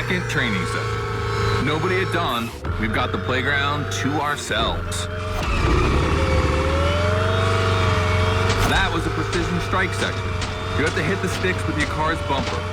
second training session. Nobody at dawn, we've got the playground to ourselves. That was a precision strike section. You have to hit the sticks with your car's bumper.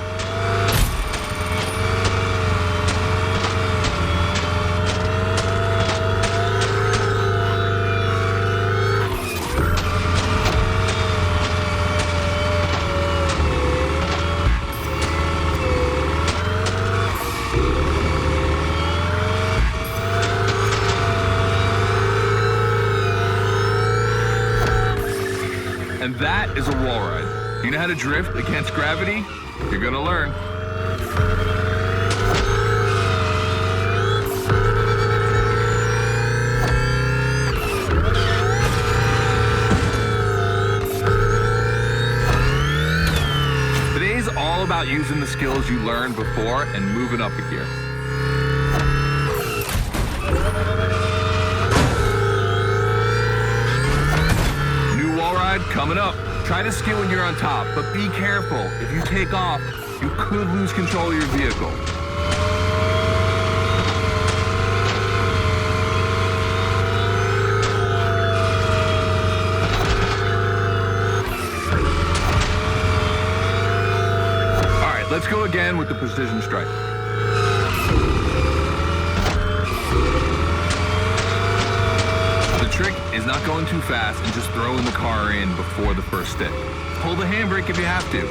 And that is a wall ride. You know how to drift against gravity? You're gonna learn. Today's all about using the skills you learned before and moving up a gear. Coming up. Try to skid when you're on top, but be careful. If you take off, you could lose control of your vehicle. All right, let's go again with the precision strike. The trick is not going too fast and just throwing the car in before the first stick. Pull the handbrake if you have to.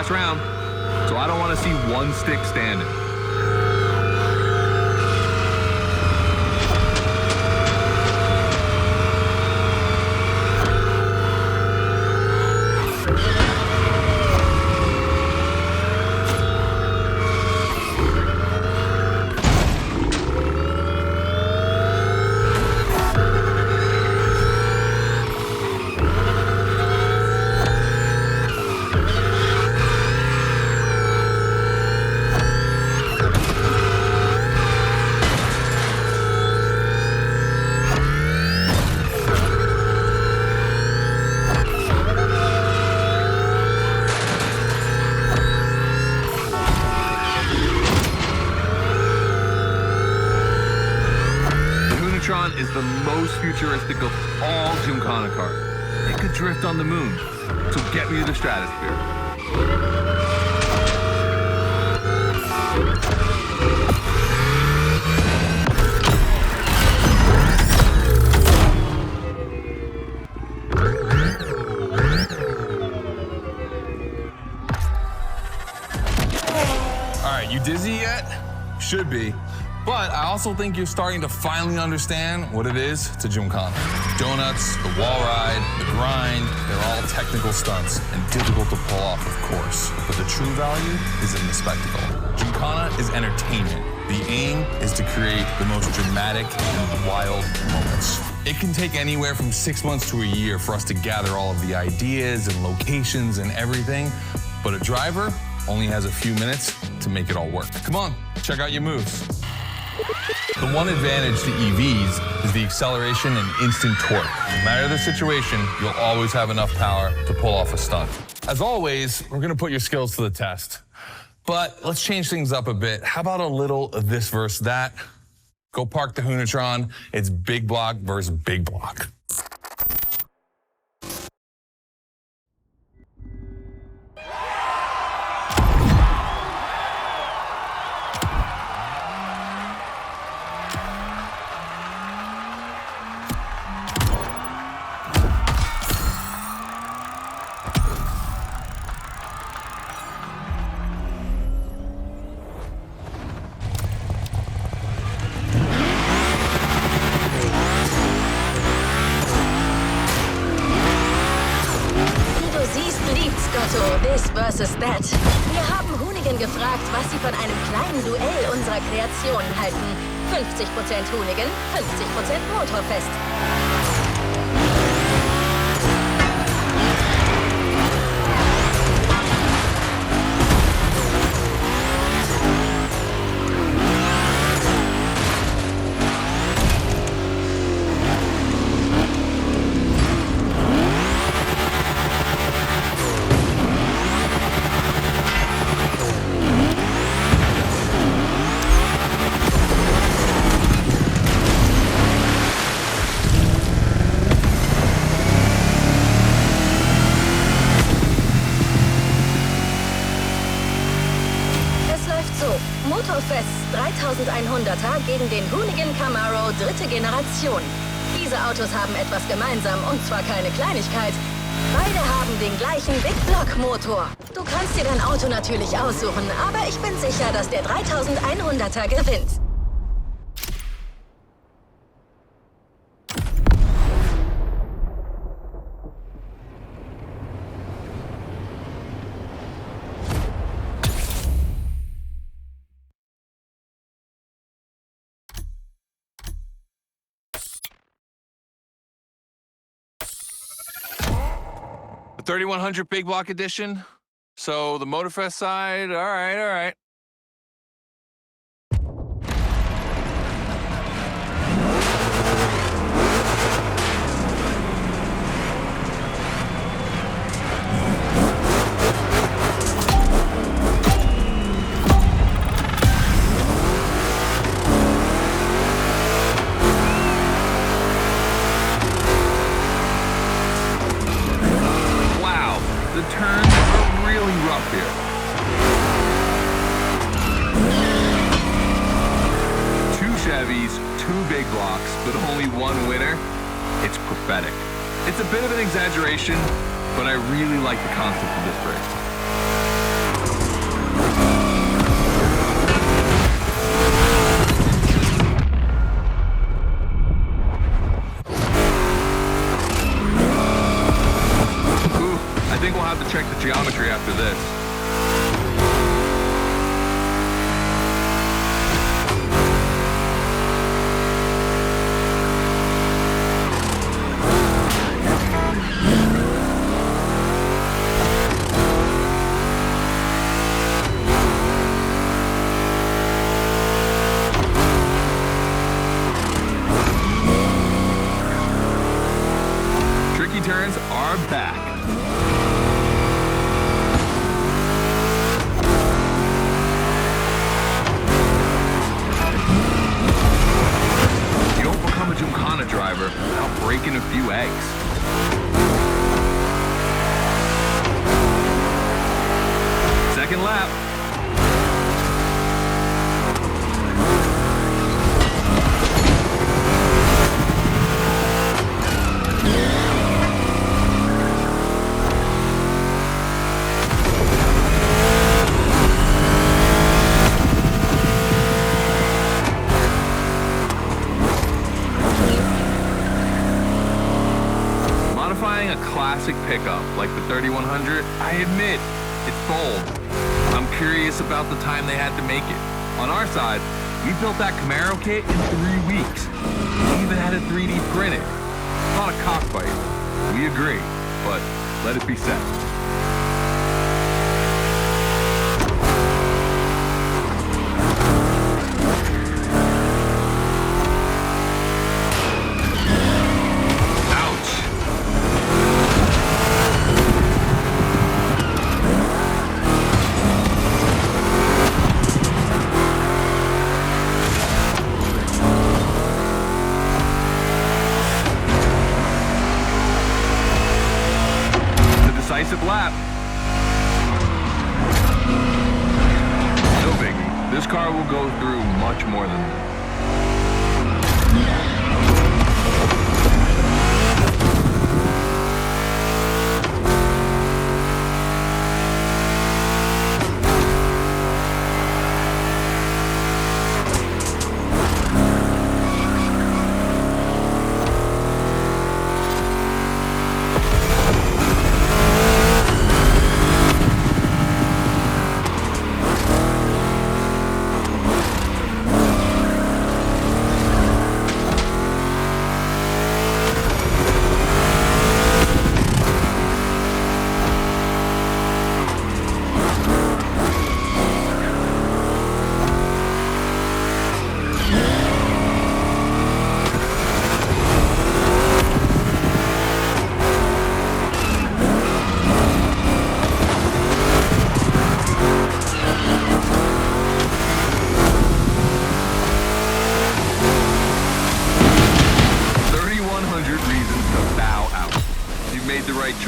Round, so I don't want to see one stick standing. Is the most futuristic of all Gymkhana cars. It could drift on the moon, so get me to the stratosphere. All right, you dizzy yet? Should be. But I also think you're starting to finally understand what it is to Gymkhana. Donuts, the wall ride, the grind, they're all technical stunts and difficult to pull off, of course. But the true value is in the spectacle. Gymkhana is entertainment. The aim is to create the most dramatic and wild moments. It can take anywhere from 6 months to a year for us to gather all of the ideas and locations and everything, but a driver only has a few minutes to make it all work. Come on, check out your moves. The one advantage to EVs is the acceleration and instant torque. No matter the situation, you'll always have enough power to pull off a stunt. As always, we're gonna put your skills to the test. But let's change things up a bit. How about a little of this versus that? Go park the Hunatron. It's big block versus big block. gefragt, was sie von einem kleinen Duell unserer Kreationen halten. 50% Hooligan, 50% Motorfest. MOTORFEST 3100er gegen den Hoonigan Camaro dritte Generation. Diese Autos haben etwas gemeinsam und zwar keine Kleinigkeit. Beide haben den gleichen Big Block Motor. Du kannst dir dein Auto natürlich aussuchen, aber ich bin sicher, dass der 3100er gewinnt. The 3100 Big Block Edition. So the MOTORFEST side, all right. The turns are really rough here. Two Chevys, two big blocks, but only one winner. It's prophetic. It's a bit of an exaggeration, but I really like the concept of this race. I think we'll have to check the geometry after this. Tricky turns are back. Driver without breaking a few eggs. Second lap. Modifying a classic pickup like the 3100, I admit, it's bold. I'm curious about the time they had to make it. On our side, we built that Camaro kit in 3 weeks. We even had it 3D printed. Not a cockfight. We agree, but let it be said. Decisive lap. No biggie. This car will go through much more than that.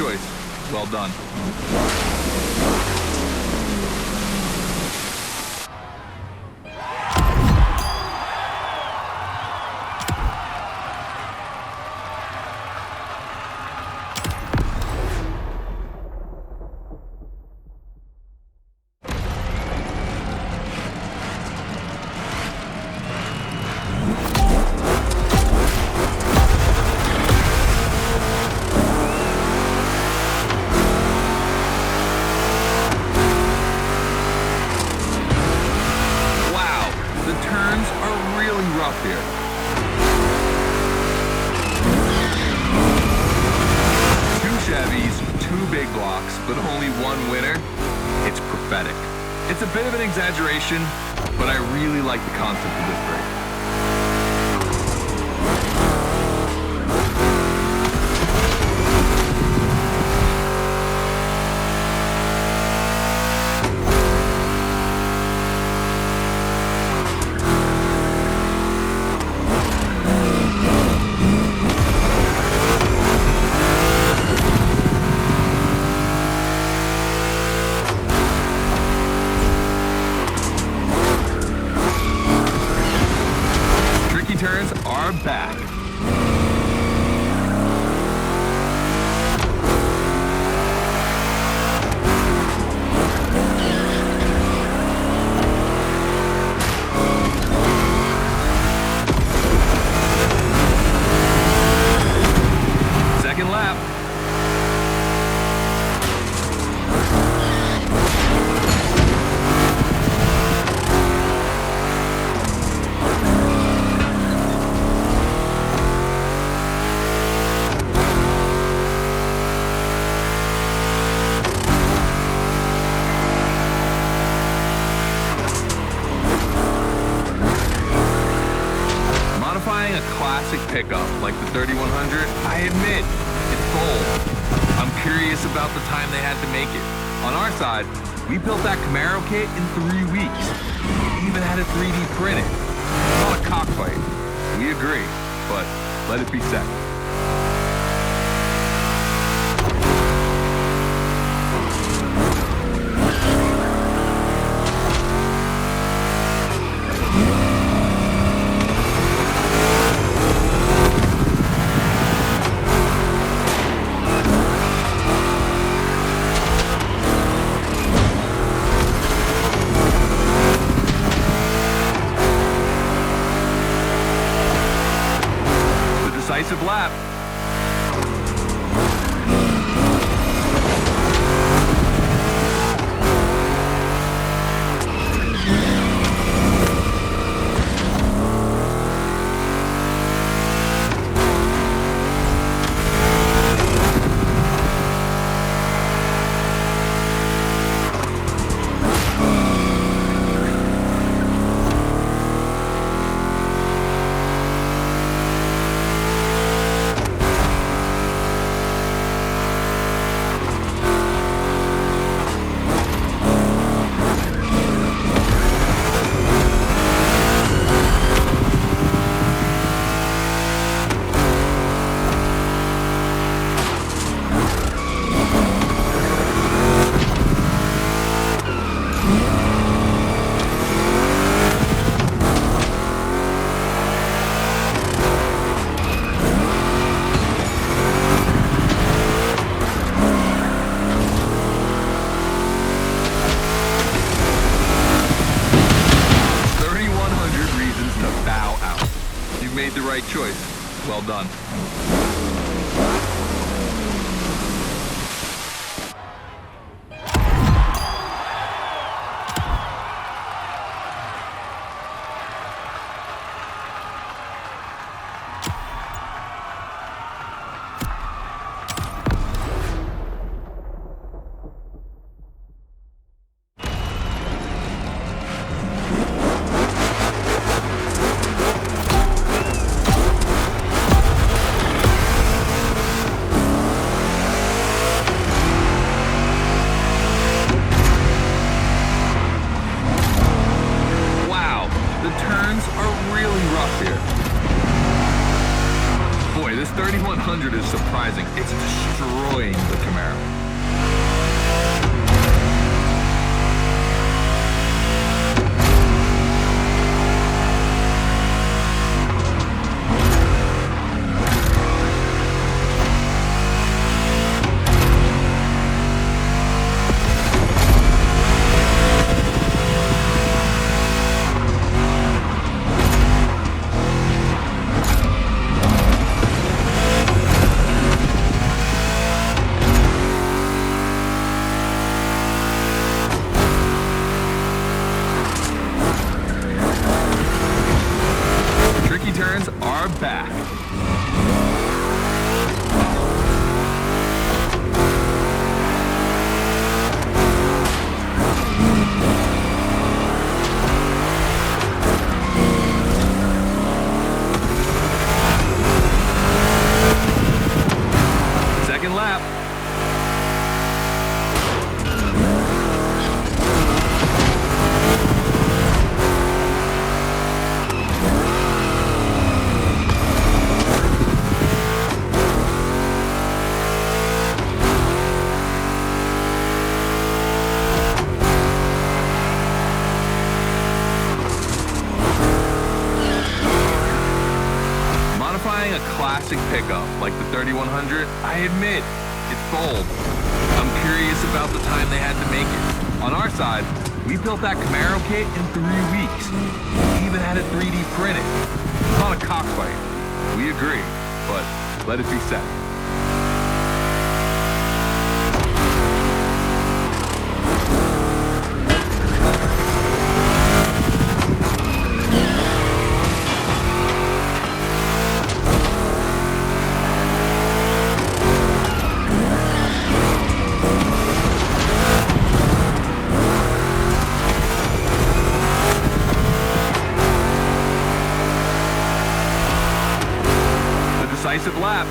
choice. Well done. Here. Two Chevys, two big blocks, but only one winner. It's prophetic. It's a bit of an exaggeration, but I really like the concept of this break. Turns are back. Second lap. Modifying a classic pickup like the 3100, I admit, it's bold. I'm curious about the time they had to make it. On our side, we built that Camaro kit in 3 weeks. We even had a 3D printed. It's not a cockfight. We agree, but let it be said. Decisive lap. Made the right choice. Well done. 3100 is surprising. It's destroying the Camaro. Turns are back. Second lap. Modifying a classic pickup like the 3100, I admit, it's bold. I'm curious about the time they had to make it. On our side, we built that Camaro kit in 3 weeks. We even had it 3D printed. It's not a cockfight. We agree, but let it be said. Decisive lap.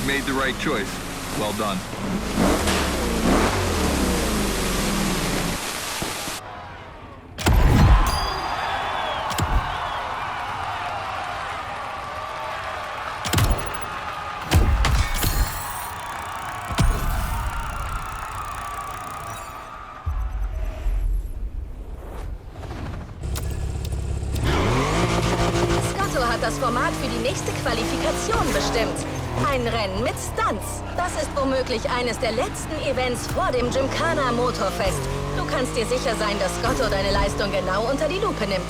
Made the right choice. Well done. Scotto hat das Format für die nächste Qualifikation bestimmt. Ein Rennen mit Stunts. Das ist womöglich eines der letzten Events vor dem Gymkhana Motorfest. Du kannst dir sicher sein, dass Scotto deine Leistung genau unter die Lupe nimmt.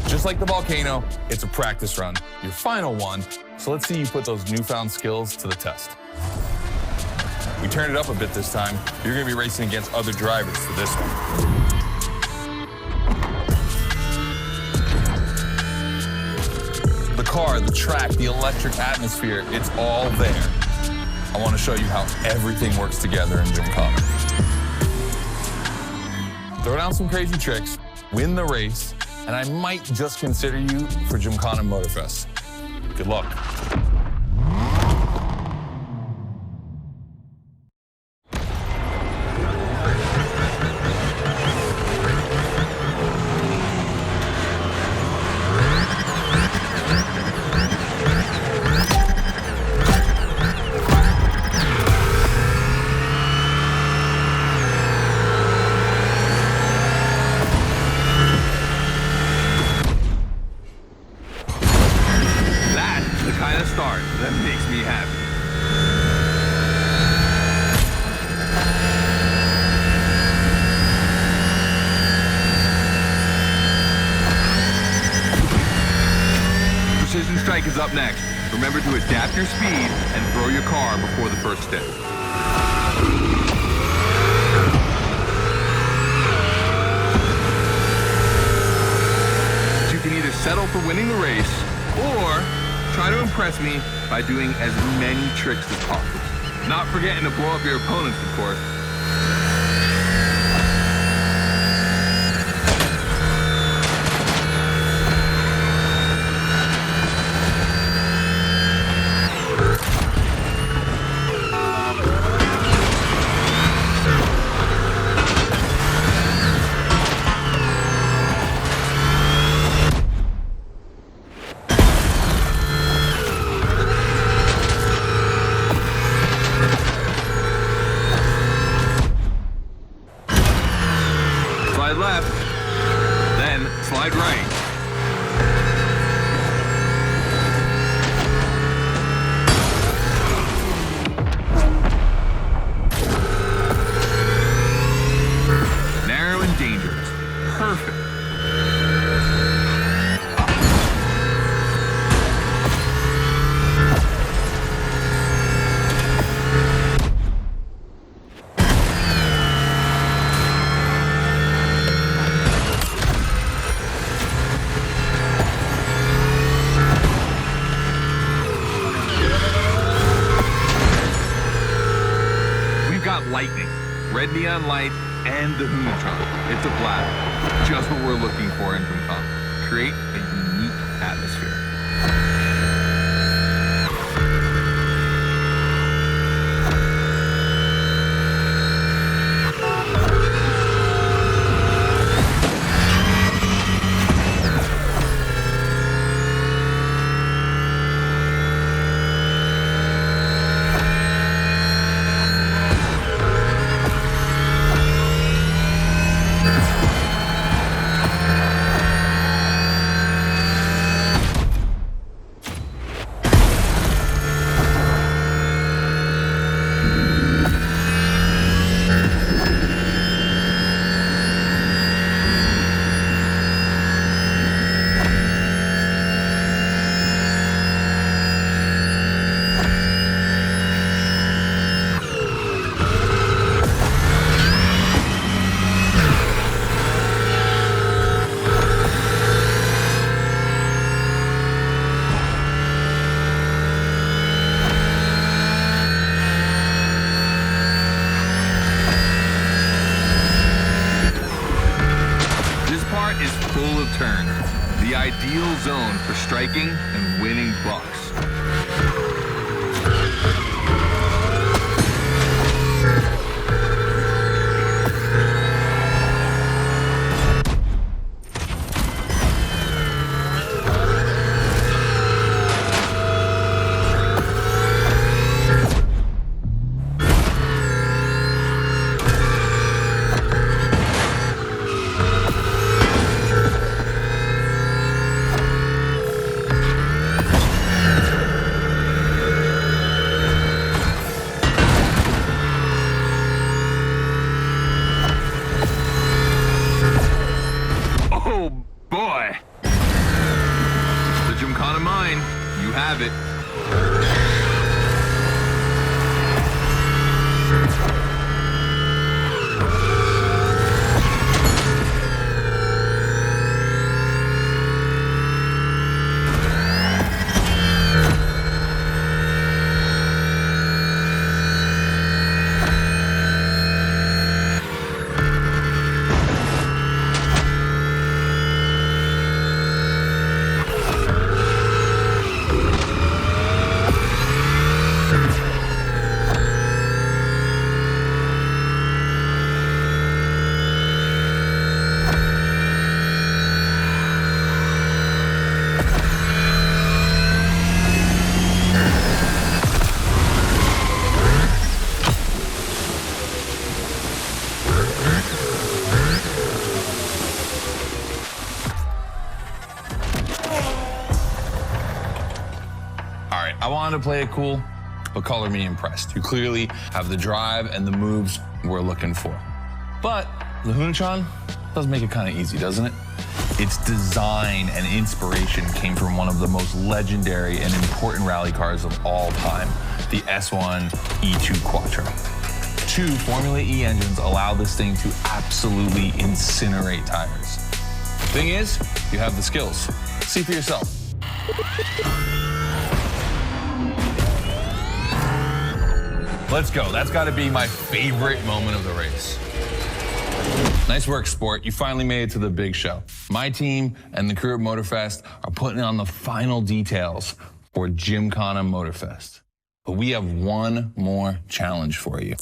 Just like the volcano, it's a practice run, your final one, so let's see you put those newfound skills to the test. We turned it up a bit this time. You're gonna be racing against other drivers for this one. The car, the track, the electric atmosphere, it's all there. I want to show you how everything works together in Gymkhana. Throw down some crazy tricks, win the race, and I might just consider you for Gymkhana MOTORFEST. Good luck. Start that makes me happy. Precision Strike is up next. Remember to adapt your speed and throw your car before the first step. You can either settle for winning the race or try to impress me by doing as many tricks as possible. Not forgetting to blow up your opponents, of course. Slide left, then slide right. Narrow and dangerous. Perfect. Lightning, red neon light, and the Hoonatron. It's a blast. Just what we're looking for in Gymkhana. Create a unique atmosphere. Is full of turns, the ideal zone for striking and winning bucks. wanted to play it cool, but color me impressed. You clearly have the drive and the moves we're looking for. But the Hunatron does make it kind of easy, doesn't it? Its design and inspiration came from one of the most legendary and important rally cars of all time, the S1 E2 Quattro. 2 Formula E engines allow this thing to absolutely incinerate tires. Thing is, you have the skills. See for yourself. Let's go. That's got to be my favorite moment of the race. Nice work, sport. You finally made it to the big show. My team and the crew at MOTORFEST are putting on the final details for Gymkhana MOTORFEST. But we have one more challenge for you.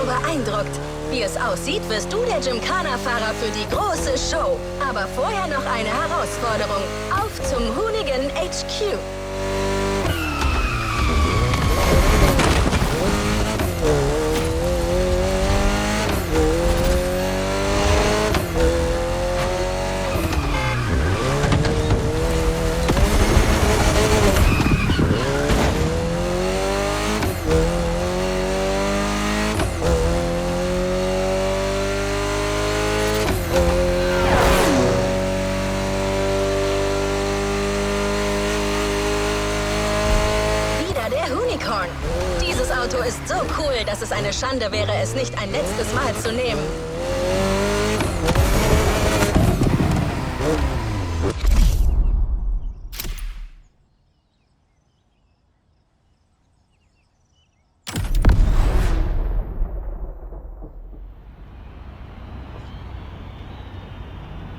Beeindruckt. Wie es aussieht, wirst du der Gymkhana-Fahrer für die große Show. Aber vorher noch eine Herausforderung. Auf zum Hoonigan HQ. Dieses Auto ist so cool, dass es eine Schande wäre, es nicht ein letztes Mal zu nehmen.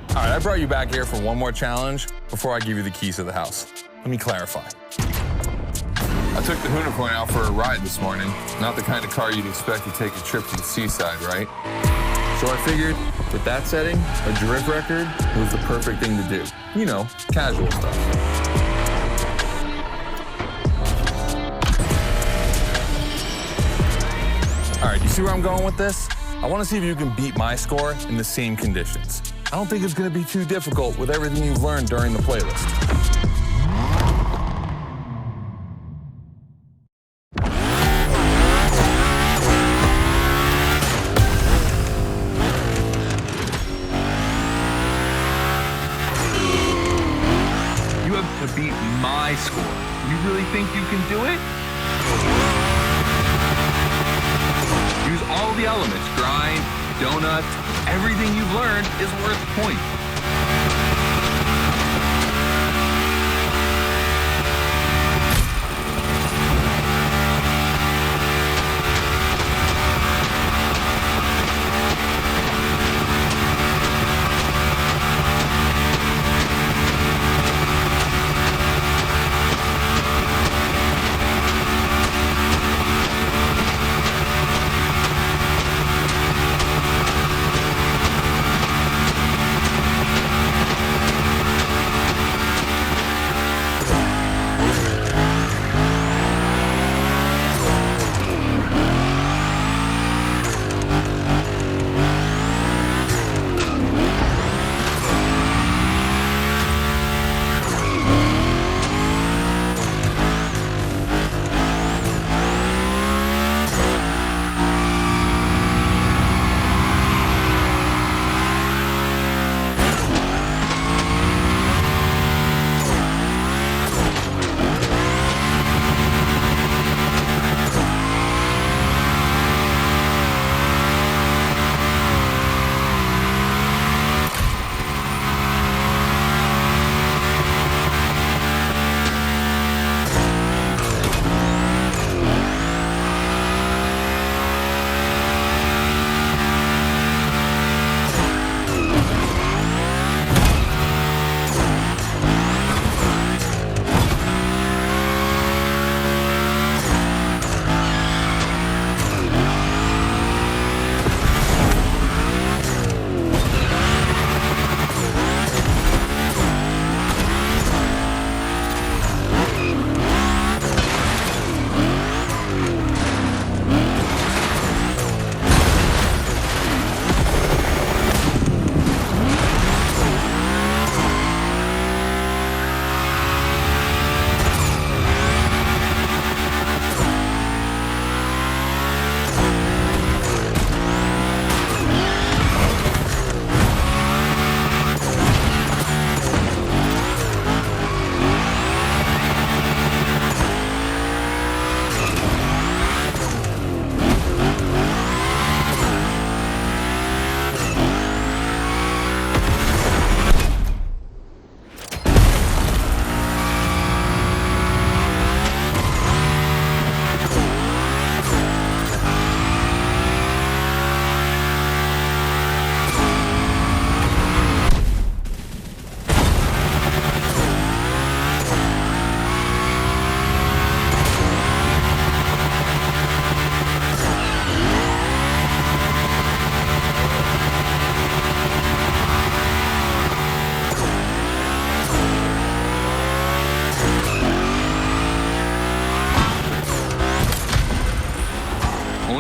All right, I brought you back here for one more challenge before I give you the keys to the house. Let me clarify. I took the Unicorn out for a ride this morning. Not the kind of car you'd expect to take a trip to the seaside, right? So I figured, with that setting, a drift record was the perfect thing to do. You know, casual stuff. All right, you see where I'm going with this? I want to see if you can beat my score in the same conditions. I don't think it's going to be too difficult with everything you've learned during the playlist. To beat my score. You really think you can do it? Use all the elements. Grind, donuts, everything you've learned is worth points.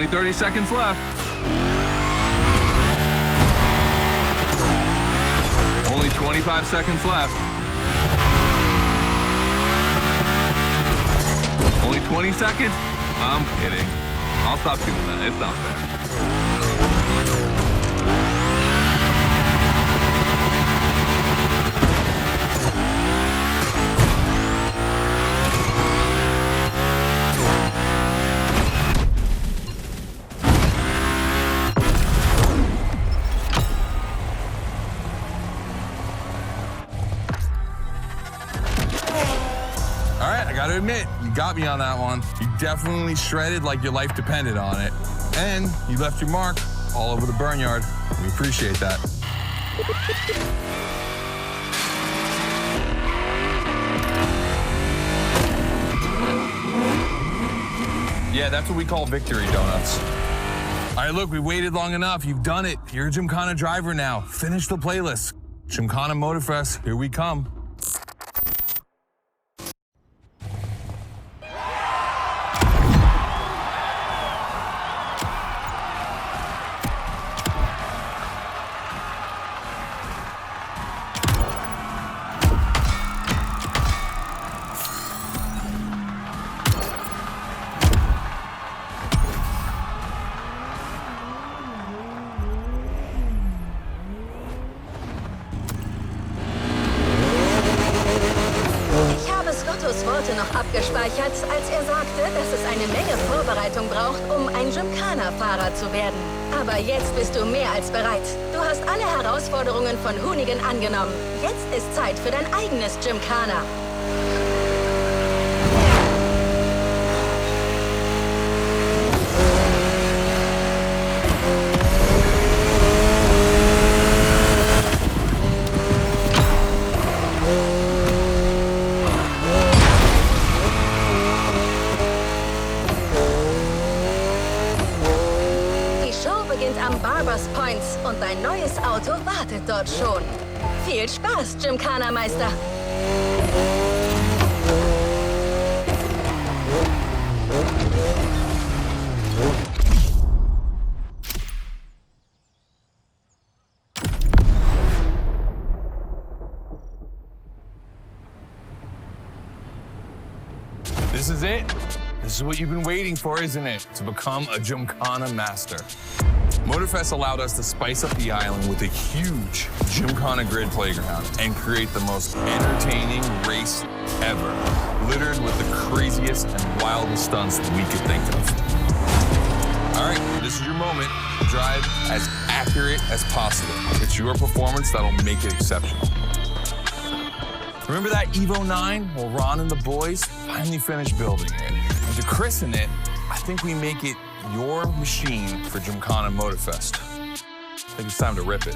Only 30 seconds left. Only 25 seconds left. Only 20 seconds? I'm kidding. I'll stop doing that. It's not fair. I gotta admit, you got me on that one. You definitely shredded like your life depended on it. And you left your mark all over the barnyard. We appreciate that. Yeah, that's what we call victory donuts. All right, look, we waited long enough. You've done it. You're a Gymkhana driver now. Finish the playlist. Gymkhana MOTORFEST, here we come. Worte noch abgespeichert, als er sagte, dass es eine Menge Vorbereitung braucht, um ein Gymkhana-Fahrer zu werden. Aber jetzt bist du mehr als bereit. Du hast alle Herausforderungen von Hoonigan angenommen. Jetzt ist Zeit für dein eigenes Gymkhana. Am Barbers Points und dein neues Auto wartet dort schon. Viel Spaß, Gymkhana-Meister! This is it. This is what you've been waiting for, isn't it? To become a Gymkhana master. MOTORFEST allowed us to spice up the island with a huge Gymkhana grid playground and create the most entertaining race ever, littered with the craziest and wildest stunts we could think of. All right, this is your moment. Drive as accurate as possible. It's your performance that'll make it exceptional. Remember that Evo 9? Well, Ron and the boys finally finished building it. And to christen it, I think we make it your machine for Gymkhana MOTORFEST. I think it's time to rip it.